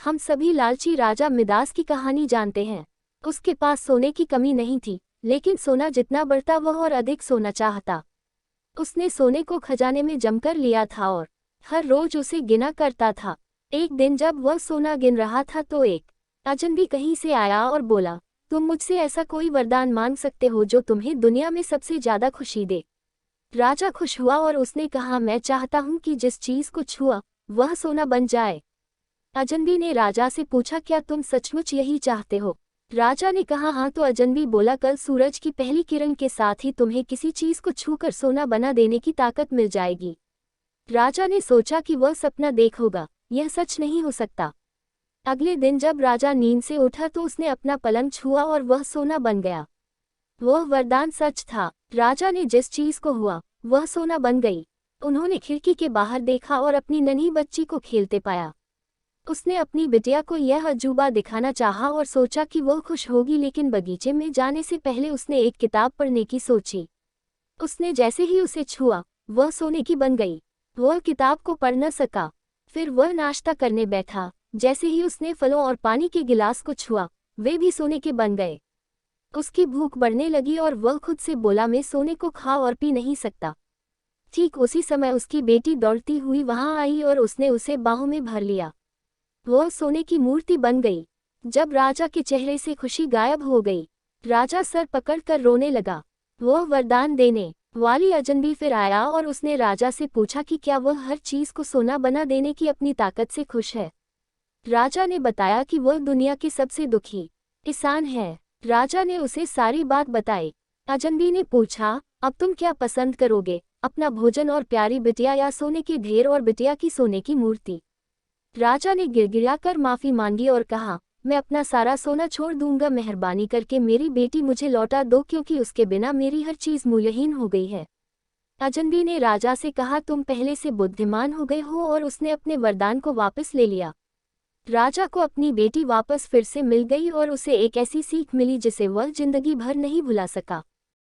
हम सभी लालची राजा मिदास की कहानी जानते हैं। उसके पास सोने की कमी नहीं थी, लेकिन सोना जितना बढ़ता वह और अधिक सोना चाहता। उसने सोने को खजाने में जमकर लिया था और हर रोज उसे गिना करता था। एक दिन जब वह सोना गिन रहा था तो एक अजनबी कहीं से आया और बोला, तुम मुझसे ऐसा कोई वरदान मांग सकते हो जो तुम्हें दुनिया में सबसे ज्यादा खुशी दे। राजा खुश हुआ और उसने कहा, मैं चाहता हूँ कि जिस चीज को छुआ वह सोना बन जाए। अजनबी ने राजा से पूछा, क्या तुम सचमुच यही चाहते हो? राजा ने कहा, हाँ। तो अजनबी बोला, कल सूरज की पहली किरण के साथ ही तुम्हें किसी चीज को छूकर सोना बना देने की ताकत मिल जाएगी। राजा ने सोचा कि वह सपना देख होगा, यह सच नहीं हो सकता। अगले दिन जब राजा नींद से उठा तो उसने अपना पलंग छुआ और वह सोना बन गया। वह वरदान सच था। राजा ने जिस चीज को हुआ वह सोना बन गई। उन्होंने खिड़की के बाहर देखा और अपनी नन्ही बच्ची को खेलते पाया। उसने अपनी बिटिया को यह अजूबा दिखाना चाहा और सोचा कि वह खुश होगी, लेकिन बगीचे में जाने से पहले उसने एक किताब पढ़ने की सोची। उसने जैसे ही उसे छुआ वह सोने की बन गई। वह किताब को पढ़ न सका। फिर वह नाश्ता करने बैठा। जैसे ही उसने फलों और पानी के गिलास को छुआ वे भी सोने के बन गए। उसकी भूख बढ़ने लगी और वह खुद से बोला, मैं सोने को खा और पी नहीं सकता। ठीक उसी समय उसकी बेटी दौड़ती हुई वहां आई और उसने उसे बाहों में भर लिया। वह सोने की मूर्ति बन गई। जब राजा के चेहरे से खुशी गायब हो गई, राजा सर पकड़कर रोने लगा। वह वरदान देने वाली अजनबी फिर आया और उसने राजा से पूछा कि क्या वह हर चीज को सोना बना देने की अपनी ताकत से खुश है। राजा ने बताया कि वह दुनिया के सबसे दुखी इंसान है। राजा ने उसे सारी बात बताई। अजनबी ने पूछा, अब तुम क्या पसंद करोगे, अपना भोजन और प्यारी बिटिया या सोने के ढेर और बिटिया की सोने की मूर्ति? राजा ने गिड़गिड़ाकर माफी मांगी और कहा, मैं अपना सारा सोना छोड़ दूंगा, मेहरबानी करके मेरी बेटी मुझे लौटा दो, क्योंकि उसके बिना मेरी हर चीज मूल्यहीन हो गई है। अजनबी ने राजा से कहा, तुम पहले से बुद्धिमान हो गए हो, और उसने अपने वरदान को वापस ले लिया। राजा को अपनी बेटी वापस फिर से मिल गई और उसे एक ऐसी सीख मिली जिसे वह जिंदगी भर नहीं भुला सका।